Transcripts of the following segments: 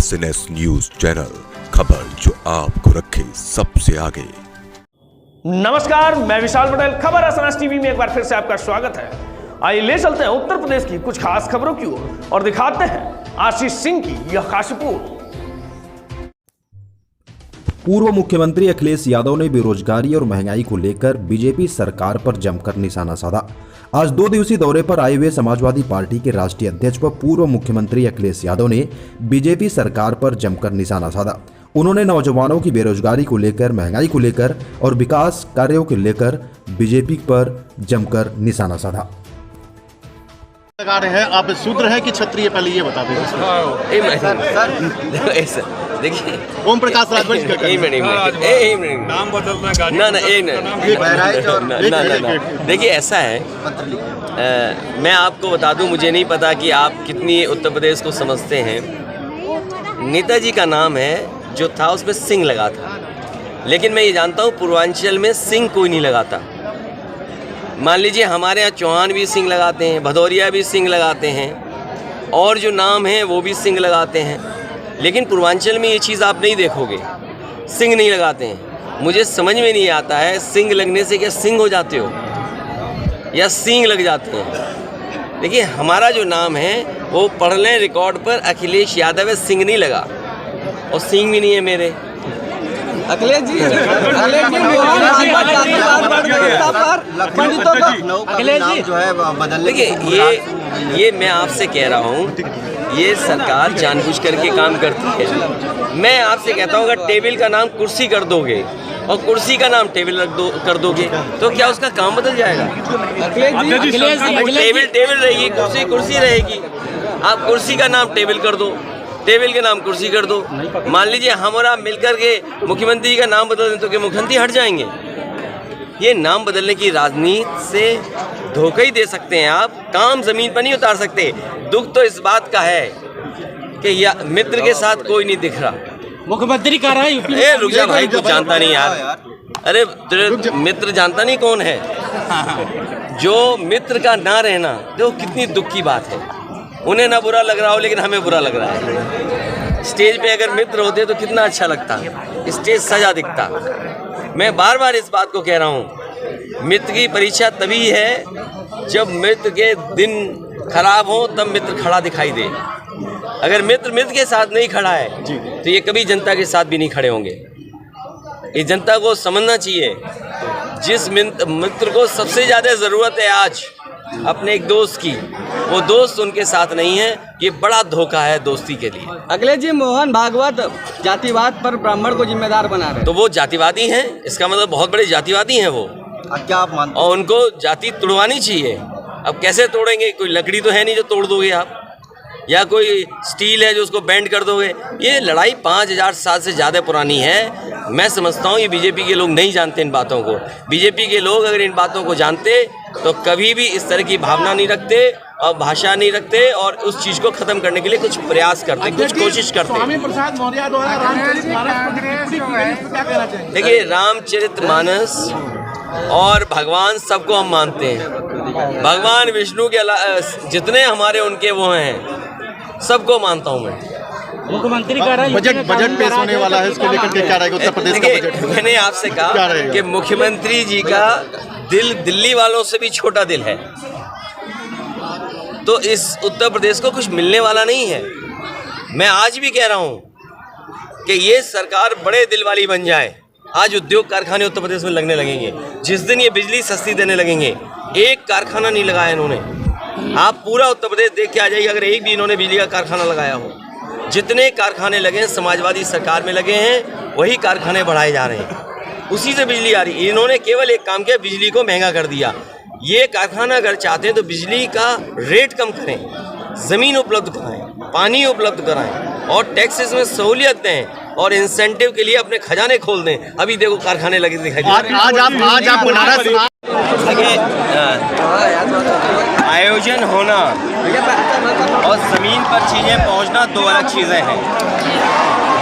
SNS news channel, खबर जो आपको रखे सबसे आगे। नमस्कार, मैं विशाल पटेल। खबर SNS टीवी में एक बार फिर से आपका स्वागत है। आइए ले चलते हैं उत्तर प्रदेश की कुछ खास खबरों की ओर और दिखाते हैं आशीष सिंह की यह खास रिपोर्ट। पूर्व मुख्यमंत्री अखिलेश यादव ने बेरोजगारी और महंगाई को लेकर बीजेपी सरकार पर जमकर निशाना साधा। आज 2 दिवसीय दौरे पर आए हुए समाजवादी पार्टी के राष्ट्रीय अध्यक्ष व पूर्व मुख्यमंत्री अखिलेश यादव ने बीजेपी सरकार पर जमकर निशाना साधा। उन्होंने नौजवानों की बेरोजगारी को लेकर, महंगाई को लेकर और विकास कार्यों को लेकर बीजेपी पर जमकर निशाना साधा। लगा रहे हैं, आप शूद्र हैं कि क्षत्रिय, पहले ये बता दीजिए। देखिए, ओम प्रकाश राजवंश का नाम बदलना ना। देखिए, ऐसा है, मैं आपको बता दूं, मुझे नहीं पता कि आप कितनी उत्तर प्रदेश को समझते हैं। नेताजी का नाम है जो था उसमें सिंह लगा था, लेकिन मैं ये जानता हूँ पूर्वांचल में सिंह कोई नहीं लगाता। मान लीजिए हमारे यहाँ चौहान भी सिंह लगाते हैं, भदौरिया भी सिंह लगाते हैं, और जो नाम है वो भी सिंह लगाते हैं, लेकिन पूर्वांचल में ये चीज़ आप नहीं देखोगे, सिंह नहीं लगाते हैं। मुझे समझ में नहीं आता है, सिंह लगने से क्या सिंह हो जाते हो या सिंह लग जाते हैं। देखिए, हमारा जो नाम है वो पढ़ लें रिकॉर्ड पर, अखिलेश यादव है, सिंह नहीं लगा, और सिंह भी नहीं है मेरे। अखिलेश जी जो है बदलने। देखिए, ये मैं आपसे कह रहा हूँ, ये सरकार जानबूझ करके काम करती है। मैं आपसे कहता हूँ, अगर टेबल का नाम कुर्सी कर दोगे और कुर्सी का नाम टेबल कर दोगे तो क्या उसका काम बदल जाएगा? टेबल रहेगी, कुर्सी कुर्सी रहेगी। आप कुर्सी का नाम टेबल कर दो, टेबल के नाम कुर्सी कर दो। मान लीजिए हम और आप मिलकर के मुख्यमंत्री का नाम बदल दें तो क्या मुख्यमंत्री हट जाएंगे? ये नाम बदलने की राजनीति से धोखा ही दे सकते हैं आप, काम जमीन पर नहीं उतार सकते। दुख तो इस बात का है कि मित्र के साथ कोई नहीं दिख रहा। मुख्यमंत्री कह रहा है रुक जा भाई, कुछ जानता नहीं यार। अरे तेरे मित्र जानता नहीं कौन है? जो मित्र का ना रहना, देखो कितनी दुख की बात है। उन्हें ना बुरा लग रहा हो, लेकिन हमें बुरा लग रहा है। स्टेज पे अगर मित्र होते तो कितना अच्छा लगता, स्टेज सजा दिखता। मैं बार बार इस बात को कह रहा हूँ, मित्र की परीक्षा तभी है जब मित्र के दिन खराब हो, तब मित्र खड़ा दिखाई दे। अगर मित्र के साथ नहीं खड़ा है तो ये कभी जनता के साथ भी नहीं खड़े होंगे। इस जनता को समझना चाहिए, जिस मित्र को सबसे ज़्यादा ज़रूरत है आज अपने एक दोस्त की, वो दोस्त उनके साथ नहीं है। ये बड़ा धोखा है दोस्ती के लिए। अखिलेश जी, मोहन भागवत जातिवाद पर ब्राह्मण को जिम्मेदार बना रहे, तो वो जातिवादी हैं, इसका मतलब बहुत बड़े जातिवादी हैं वो। क्या आप मानते? और उनको जाति तोड़वानी चाहिए। अब कैसे तोड़ेंगे? कोई लकड़ी तो है नहीं जो तोड़ दोगे आप, या कोई स्टील है जो उसको बेंड कर दोगे। ये लड़ाई 5000 साल से ज़्यादा पुरानी है। मैं समझता हूँ ये बीजेपी के लोग नहीं जानते इन बातों को। बीजेपी के लोग अगर इन बातों को जानते तो कभी भी इस तरह की भावना नहीं रखते और भाषा नहीं रखते, और उस चीज़ को ख़त्म करने के लिए कुछ प्रयास करते, कुछ कोशिश करते। देखिए, रामचरितमानस और भगवान सबको हम मानते हैं। भगवान विष्णु के जितने हमारे उनके वो हैं, सबको मानता हूँ मैं। मुख्यमंत्री कह रहा है बजट पेश होने वाला है, इसको लेकर के क्या रहेगा उत्तर प्रदेश का बजट? मैंने आपसे कहा कि मुख्यमंत्री जी का दिल दिल्ली वालों से भी छोटा दिल है, तो इस उत्तर प्रदेश को कुछ मिलने वाला नहीं है। मैं आज भी कह रहा हूँ कि ये सरकार बड़े दिल वाली बन जाए। आज उद्योग कारखाने उत्तर प्रदेश में लगने लगेंगे। जिस दिन ये बिजली सस्ती देने लगेंगे, एक कारखाना नहीं लगाया इन्होंने। आप पूरा उत्तर प्रदेश देख के आ जाइए, अगर एक भी इन्होंने बिजली का कारखाना लगाया हो। जितने कारखाने लगे हैं समाजवादी सरकार में लगे हैं, वही कारखाने बढ़ाए जा रहे हैं, उसी से बिजली आ रही है। इन्होंने केवल एक काम किया, बिजली को महंगा कर दिया। ये कारखाना अगर चाहते हैं तो बिजली का रेट कम करें, ज़मीन उपलब्ध कराएं, पानी उपलब्ध कराएं, और टैक्सेस में सहूलियत दें, और इंसेंटिव के लिए अपने खजाने खोल दें। अभी देखो कारखाने लगे दिखाई दे रहे हैं। आज आप आयोजन होना और ज़मीन पर चीज़ें पहुंचना दो अलग चीज़ें हैं।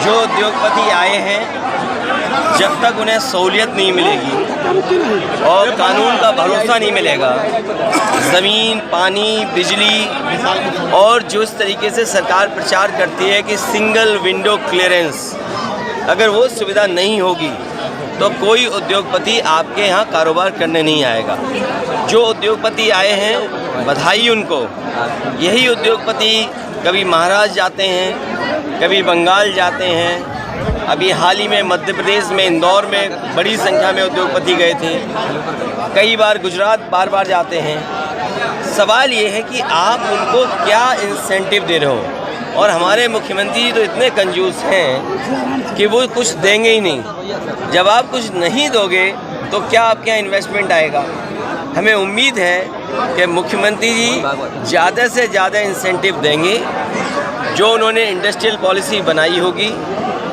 जो उद्योगपति आए हैं, जब तक उन्हें सहूलियत नहीं मिलेगी, और कानून का भरोसा नहीं मिलेगा। ज़मीन, पानी, बिजली और जो इस तरीके से सरकार प्रचार करती है कि सिंगल विंडो क्लियरेंस, अगर वो सुविधा नहीं होगी तो कोई उद्योगपति आपके यहाँ कारोबार करने नहीं आएगा। जो उद्योगपति आए हैं, बधाई उनको। यही उद्योगपति कभी महाराष्ट्र जाते हैं, कभी बंगाल जाते हैं। अभी हाल ही में मध्य प्रदेश में इंदौर में बड़ी संख्या में उद्योगपति गए थे। कई बार गुजरात बार जाते हैं। सवाल ये है कि आप उनको क्या इंसेंटिव दे रहे हो। और हमारे मुख्यमंत्री तो इतने कंजूस हैं कि वो कुछ देंगे ही नहीं। जब आप कुछ नहीं दोगे तो क्या आपके यहाँ इन्वेस्टमेंट आएगा। हमें उम्मीद है कि मुख्यमंत्री जी ज़्यादा से ज़्यादा इंसेंटिव देंगे। जो उन्होंने इंडस्ट्रियल पॉलिसी बनाई होगी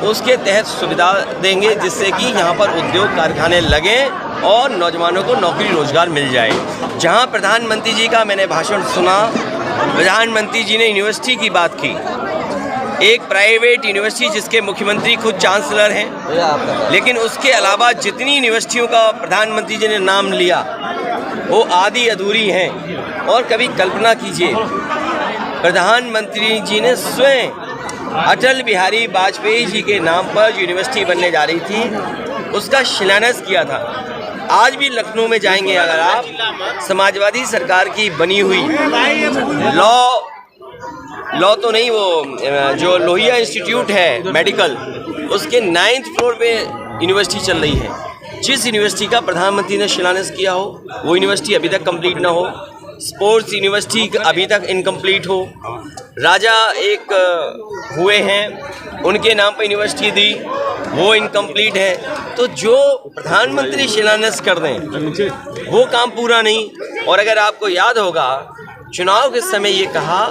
उसके तहत सुविधा देंगे, जिससे कि यहाँ पर उद्योग कारखाने लगें और नौजवानों को नौकरी रोजगार मिल जाए। जहाँ प्रधानमंत्री जी का मैंने भाषण सुना, प्रधानमंत्री जी ने यूनिवर्सिटी की बात की, एक प्राइवेट यूनिवर्सिटी जिसके मुख्यमंत्री खुद चांसलर हैं, लेकिन उसके अलावा जितनी यूनिवर्सिटियों का प्रधानमंत्री जी ने नाम लिया वो आधी अधूरी हैं। और कभी कल्पना कीजिए, प्रधानमंत्री जी ने स्वयं अटल बिहारी वाजपेयी जी के नाम पर यूनिवर्सिटी बनने जा रही थी, उसका शिलान्यास किया था। आज भी लखनऊ में जाएंगे अगर आप, समाजवादी सरकार की बनी हुई लॉ तो नहीं, वो जो लोहिया इंस्टीट्यूट है मेडिकल, उसके 9th फ्लोर पे यूनिवर्सिटी चल रही है। जिस यूनिवर्सिटी का प्रधानमंत्री ने शिलान्यास किया हो वो यूनिवर्सिटी अभी तक कंप्लीट ना हो। स्पोर्ट्स यूनिवर्सिटी अभी तक इनकम्प्लीट हो। राजा एक हुए हैं, उनके नाम पर यूनिवर्सिटी दी, वो इनकम्प्लीट है। तो जो प्रधानमंत्री शिलान्यास कर दें वो काम पूरा नहीं। और अगर आपको याद होगा, चुनाव के समय ये कहा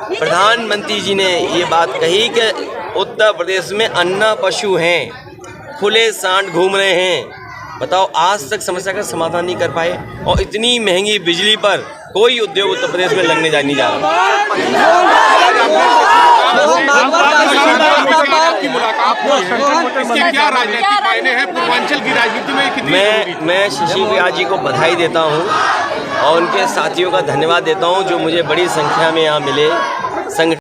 प्रधानमंत्री जी ने, ये बात कही कि उत्तर प्रदेश में अन्ना पशु हैं, खुले सांड घूम रहे हैं। बताओ, आज तक समस्या का समाधान नहीं कर पाए। और इतनी महंगी बिजली पर कोई उद्योग उत्तर प्रदेश में लगने नहीं जा रहा। मैं शशि व्यास जी को बधाई देता हूं और उनके साथियों का धन्यवाद देता हूं जो मुझे बड़ी संख्या में यहाँ मिले।